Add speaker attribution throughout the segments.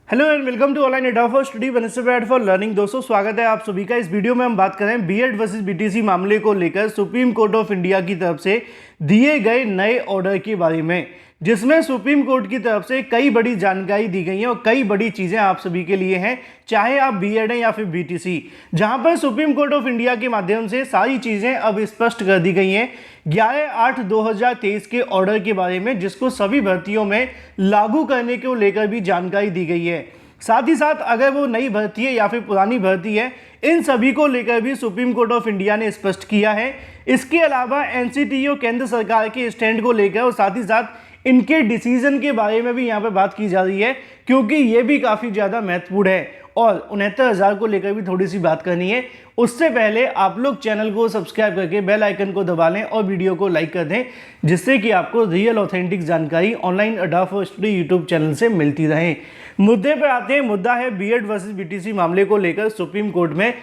Speaker 1: Hello and welcome to online Adda for study benefit for learning. दोस्तों स्वागत है आप सभी का। इस वीडियो में हम बात करें बीएड वर्सेस बीटीसी मामले को लेकर सुप्रीम कोर्ट ऑफ इंडिया की तरफ से दिए गए नए ऑर्डर के बारे में, जिसमें सुप्रीम कोर्ट की तरफ से कई बड़ी जानकारी दी गई है और कई बड़ी चीज़ें आप सभी के लिए हैं, चाहे आप बीएड हैं या फिर बीटीसी, जहां पर सुप्रीम कोर्ट ऑफ इंडिया के माध्यम से सारी चीज़ें अब स्पष्ट कर दी गई हैं 11/8/2023 के ऑर्डर के बारे में, जिसको सभी भर्तियों में लागू करने को लेकर भी जानकारी दी गई है। साथ ही साथ अगर वो नई भर्ती है या फिर पुरानी भर्ती है, इन सभी को लेकर भी सुप्रीम कोर्ट ऑफ इंडिया ने स्पष्ट किया है। इसके अलावा एनसीटीई और केंद्र सरकार के स्टैंड को लेकर और साथ ही साथ इनके डिसीजन के बारे में भी यहाँ पर बात की जा रही है, क्योंकि ये भी काफ़ी ज़्यादा महत्वपूर्ण है और 69,000 को लेकर भी थोड़ी सी बात करनी है। उससे पहले आप लोग चैनल को सब्सक्राइब करके बेल आइकन को दबा लें और वीडियो को लाइक कर दें, जिससे कि आपको रियल ऑथेंटिक जानकारी ऑनलाइन अड्डा फॉर स्टडी यूट्यूब चैनल से मिलती रहे। मुद्दे पर आते हैं। मुद्दा है बीएड वर्सेस बीटीसी मामले को लेकर सुप्रीम कोर्ट में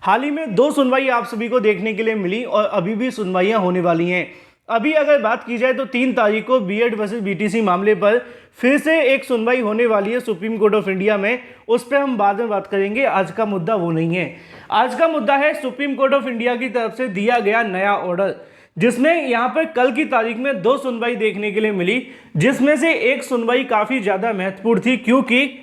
Speaker 1: हाल ही में 2 सुनवाई आप सभी को देखने के लिए मिली और अभी भी सुनवाइयाँ होने वाली हैं। अभी अगर बात की जाए तो 3 तारीख को बीएड वर्सेस बीटीसी मामले पर फिर से एक सुनवाई होने वाली है सुप्रीम कोर्ट ऑफ इंडिया में। उस पर हम बाद में बात करेंगे। आज का मुद्दा वो नहीं है। आज का मुद्दा है सुप्रीम कोर्ट ऑफ इंडिया की तरफ से दिया गया नया ऑर्डर, जिसमें यहाँ पर कल की तारीख में 2 सुनवाई देखने के लिए मिली, जिसमें से एक सुनवाई काफ़ी ज़्यादा महत्वपूर्ण थी, क्योंकि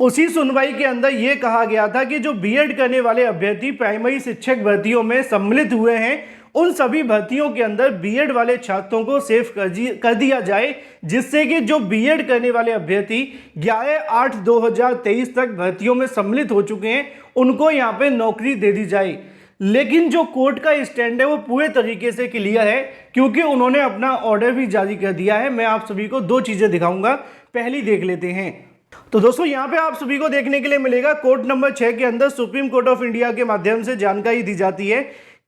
Speaker 1: उसी सुनवाई के अंदर ये कहा गया था कि जो बीएड करने वाले अभ्यर्थी प्राइमरी शिक्षक भर्तियों में सम्मिलित हुए हैं, उन सभी भर्तियों के अंदर बीएड वाले छात्रों को सेव कर दिया जाए, जिससे कि जो बीएड करने वाले अभ्यर्थी 11/8/2023 तक भर्तियों में सम्मिलित हो चुके हैं, उनको यहाँ पे नौकरी दे दी जाए। लेकिन जो कोर्ट का स्टैंड है वो पूरे तरीके से क्लियर है, क्योंकि उन्होंने अपना ऑर्डर भी जारी कर दिया है। मैं आप सभी को 2 चीज़ें दिखाऊंगा, पहली देख लेते हैं। तो दोस्तों यहाँ पे आप सभी को देखने के लिए मिलेगा कोर्ट नंबर 6 के अंदर सुप्रीम कोर्ट ऑफ इंडिया के माध्यम से जानकारी दी जाती है।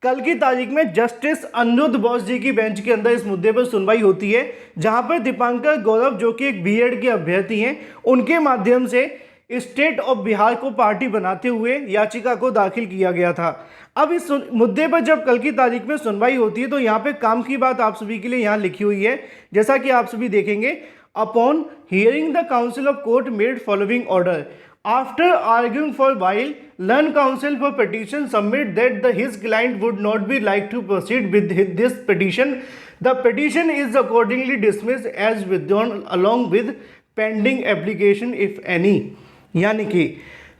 Speaker 1: कल की तारीख में जस्टिस अनिरुद्ध बोस जी की बेंच के अंदर इस मुद्दे पर सुनवाई होती है, जहां पर दीपांकर गौरव, जो कि एक बीएड के अभ्यर्थी हैं, उनके माध्यम से स्टेट ऑफ बिहार को पार्टी बनाते हुए याचिका को दाखिल किया गया था। अब इस मुद्दे पर जब कल की तारीख में सुनवाई होती है तो यहाँ पे काम की बात आप सभी के लिए यहाँ लिखी हुई है, जैसा कि आप सभी देखेंगे। Upon hearing the council of court made following order after arguing for a while, learned counsel for petition submit that his client would not be like to proceed with this petition. The petition is accordingly dismissed as withdrawn along with pending application if any। यानी कि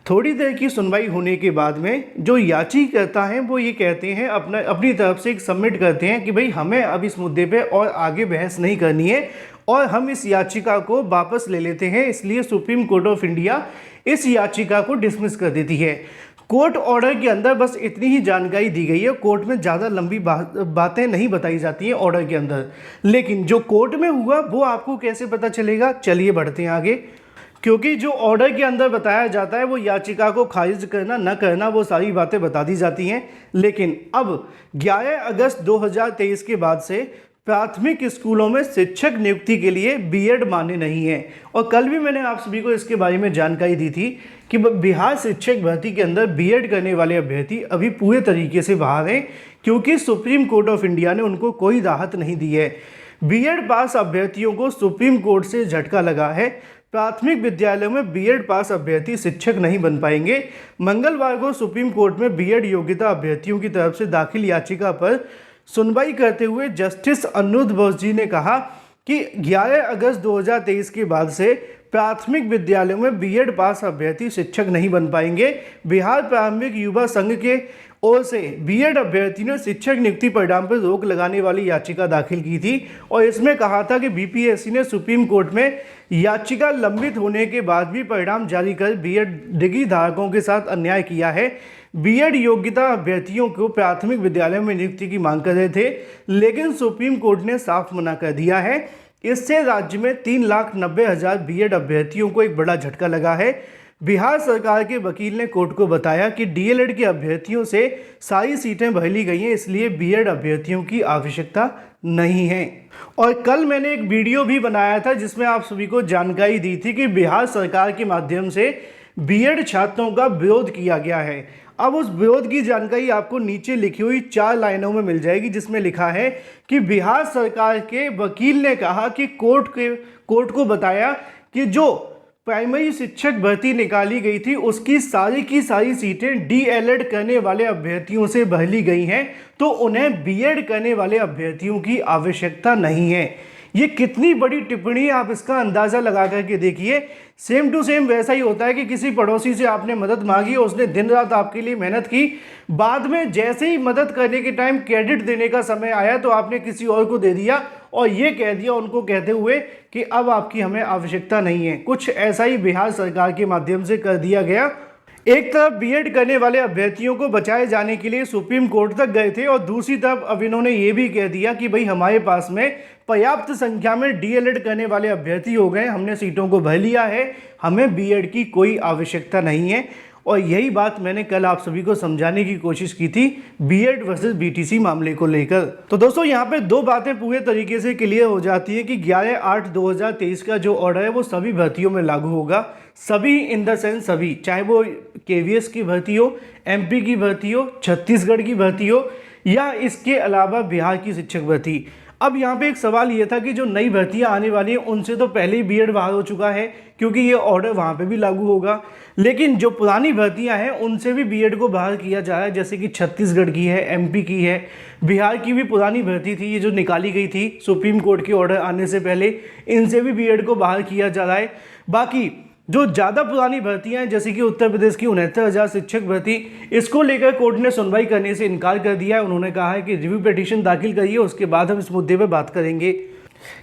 Speaker 1: थोड़ी देर की सुनवाई होने के बाद में जो याचिकाकर्ता हैं वो ये कहते हैं, अपनी तरफ से एक सबमिट करते हैं कि भाई हमें अब इस मुद्दे पे और आगे बहस नहीं करनी है और हम इस याचिका को वापस ले लेते हैं। इसलिए सुप्रीम कोर्ट ऑफ इंडिया इस याचिका को डिसमिस कर देती है। कोर्ट ऑर्डर के अंदर बस इतनी ही जानकारी दी गई है। कोर्ट में ज़्यादा लंबी बातें नहीं बताई जाती हैं ऑर्डर के अंदर, लेकिन जो कोर्ट में हुआ वो आपको कैसे पता चलेगा। चलिए बढ़ते हैं आगे, क्योंकि जो ऑर्डर के अंदर बताया जाता है वो याचिका को खारिज करना न करना वो सारी बातें बता दी जाती हैं। लेकिन अब 11 अगस्त 2023 के बाद से प्राथमिक स्कूलों में शिक्षक नियुक्ति के लिए बीएड मान्य नहीं है। और कल भी मैंने आप सभी को इसके बारे में जानकारी दी थी कि बिहार शिक्षक भर्ती के अंदर बीएड करने वाले अभ्यर्थी अभी पूरे तरीके से बाहर हैं, क्योंकि सुप्रीम कोर्ट ऑफ इंडिया ने उनको कोई राहत नहीं दी है। बीएड पास अभ्यर्थियों को सुप्रीम कोर्ट से झटका लगा है। प्राथमिक विद्यालयों में बीएड पास अभ्यर्थी शिक्षक नहीं बन पाएंगे। मंगलवार को सुप्रीम कोर्ट में बीएड योग्यता अभ्यर्थियों की तरफ से दाखिल याचिका पर सुनवाई करते हुए जस्टिस अनिरुद्ध बोस जी ने कहा कि 11 अगस्त 2023 के बाद से प्राथमिक विद्यालयों में बीएड पास अभ्यर्थी शिक्षक नहीं बन पाएंगे। बिहार प्रारंभिक युवा संघ के ओर से बीएड अभ्यर्थी ने शिक्षक नियुक्ति परिणाम पर रोक लगाने वाली याचिका दाखिल की थी और इसमें कहा था कि बीपीएससी ने सुप्रीम कोर्ट में याचिका लंबित होने के बाद भी परिणाम जारी कर बीएड डिग्री धारकों के साथ अन्याय किया है। बीएड योग्यता अभ्यर्थियों को प्राथमिक विद्यालयों में नियुक्ति की मांग कर रहे थे, लेकिन सुप्रीम कोर्ट ने साफ मना कर दिया है। इससे राज्य में 3,90,000 बीएड अभ्यर्थियों को एक बड़ा झटका लगा है। बिहार सरकार के वकील ने कोर्ट को बताया कि डीएलएड के अभ्यर्थियों से सारी सीटें भर ली गई हैं, इसलिए बीएड अभ्यर्थियों की आवश्यकता नहीं है। और कल मैंने एक वीडियो भी बनाया था जिसमें आप सभी को जानकारी दी थी कि बिहार सरकार के माध्यम से बीएड छात्रों का विरोध किया गया है। अब उस विरोध की जानकारी आपको नीचे लिखी हुई 4 लाइनों में मिल जाएगी, जिसमें लिखा है कि बिहार सरकार के वकील ने कहा कि कोर्ट को बताया कि जो प्राइमरी शिक्षक भर्ती निकाली गई थी उसकी सारी की सारी सीटें डीएलएड करने वाले अभ्यर्थियों से भर ली गई हैं, तो उन्हें बीएड करने वाले अभ्यर्थियों की आवश्यकता नहीं है। ये कितनी बड़ी टिप्पणी है, आप इसका अंदाज़ा लगा करके देखिए। सेम टू सेम वैसा ही होता है कि किसी पड़ोसी से आपने मदद मांगी, उसने दिन रात आपके लिए मेहनत की, बाद में जैसे ही मदद करने के टाइम क्रेडिट देने का समय आया तो आपने किसी और को दे दिया और ये कह दिया उनको कहते हुए कि अब आपकी हमें आवश्यकता नहीं है। कुछ ऐसा ही बिहार सरकार के माध्यम से कर दिया गया। एक तरफ बीएड करने वाले अभ्यर्थियों को बचाए जाने के लिए सुप्रीम कोर्ट तक गए थे और दूसरी तरफ अब इन्होंने ये भी कह दिया कि भाई हमारे पास में पर्याप्त संख्या में डीएलएड करने वाले अभ्यर्थी हो गए, हमने सीटों को भर लिया है, हमें बीएड की कोई आवश्यकता नहीं है। और यही बात मैंने कल आप सभी को समझाने की कोशिश की थी बीएड वर्सेस बीटीसी मामले को लेकर। तो दोस्तों यहाँ पे दो बातें पूरे तरीके से क्लियर हो जाती है कि 11/8/2023 का जो ऑर्डर है वो सभी भर्तियों में लागू होगा। सभी इन द सेंस सभी, चाहे वो केवीएस की भर्ती हो, एमपी की भर्ती हो, छत्तीसगढ़ की भर्ती हो या इसके अलावा बिहार की शिक्षक भर्ती। अब यहाँ पे एक सवाल ये था कि जो नई भर्तियाँ आने वाली हैं उनसे तो पहले ही बीएड बाहर हो चुका है क्योंकि ये ऑर्डर वहाँ पे भी लागू होगा, लेकिन जो पुरानी भर्तियाँ हैं उनसे भी बीएड को बाहर किया जा रहा है। जैसे कि छत्तीसगढ़ की है, एमपी की है, बिहार की भी पुरानी भर्ती थी ये जो निकाली गई थी सुप्रीम कोर्ट के ऑर्डर आने से पहले, इनसे भी बीएड को बाहर किया जा रहा है। बाकी जो ज़्यादा पुरानी भर्तियां हैं जैसे कि उत्तर प्रदेश की 69,000 शिक्षक भर्ती, इसको लेकर कोर्ट ने सुनवाई करने से इनकार कर दिया है। उन्होंने कहा है कि रिव्यू पिटीशन दाखिल करिए, उसके बाद हम इस मुद्दे पर बात करेंगे।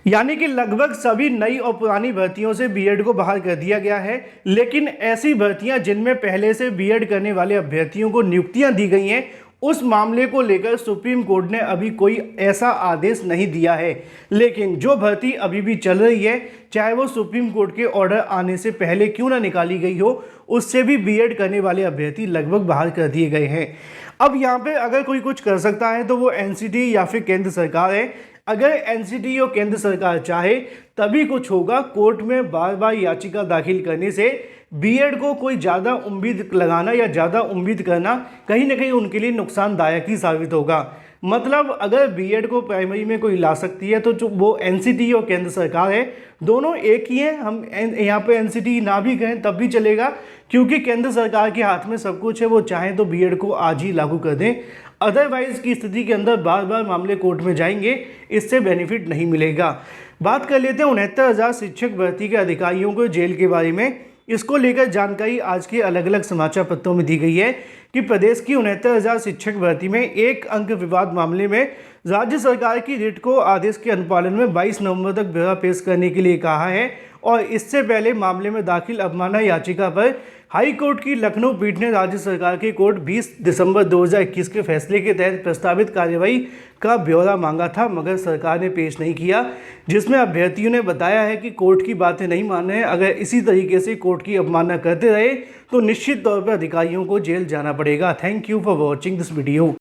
Speaker 1: यानी कि लगभग सभी नई और पुरानी भर्तियों से बीएड को बाहर कर दिया गया है, लेकिन ऐसी भर्तियां जिनमें पहले से बीएड करने वाले अभ्यर्थियों को नियुक्तियां दी गई हैं उस मामले को लेकर सुप्रीम कोर्ट ने अभी कोई ऐसा आदेश नहीं दिया है। लेकिन जो भर्ती अभी भी चल रही है, चाहे वो सुप्रीम कोर्ट के ऑर्डर आने से पहले क्यों ना निकाली गई हो, उससे भी बीएड करने वाले अभ्यर्थी लगभग बाहर कर दिए गए हैं। अब यहाँ पे अगर कोई कुछ कर सकता है तो वो एनसीटी या फिर केंद्र सरकार है। अगर एनसीटी और केंद्र सरकार चाहे तभी कुछ होगा। कोर्ट में बार बार याचिका दाखिल करने से बीएड को कोई ज़्यादा उम्मीद लगाना या ज़्यादा उम्मीद करना कहीं ना कहीं उनके लिए नुकसानदायक ही साबित होगा। मतलब अगर बीएड को प्राइमरी में कोई ला सकती है तो जो वो एनसीटी और केंद्र सरकार है दोनों एक ही हैं। हम यहाँ पे एनसीटी ना भी कहें तब भी चलेगा क्योंकि केंद्र सरकार के हाथ में सब कुछ है, वो चाहें तो बीएड को आज ही लागू कर दें। अदरवाइज की स्थिति के अंदर बार बार मामले कोर्ट में जाएंगे, इससे बेनिफिट नहीं मिलेगा। बात कर लेते हैं 69,000 शिक्षक भर्ती के अधिकारियों को जेल के बारे में। इसको लेकर जानकारी आज के अलग अलग समाचार पत्रों में दी गई है कि प्रदेश की 69,000 शिक्षक भर्ती में एक अंक विवाद मामले में राज्य सरकार की रिट को आदेश के अनुपालन में 22 नवंबर तक ब्यौरा पेश करने के लिए कहा है। और इससे पहले मामले में दाखिल अवमानना याचिका पर हाई कोर्ट की लखनऊ पीठ ने राज्य सरकार के कोर्ट 20 दिसंबर 2021 के फैसले के तहत प्रस्तावित कार्रवाई का ब्यौरा मांगा था, मगर सरकार ने पेश नहीं किया, जिसमें अभ्यर्थियों ने बताया है कि कोर्ट की बातें नहीं मान रहे हैं। अगर इसी तरीके से कोर्ट की अवमानना करते रहे तो निश्चित तौर पर अधिकारियों को जेल जाना पड़ेगा। Thank you for watching this video.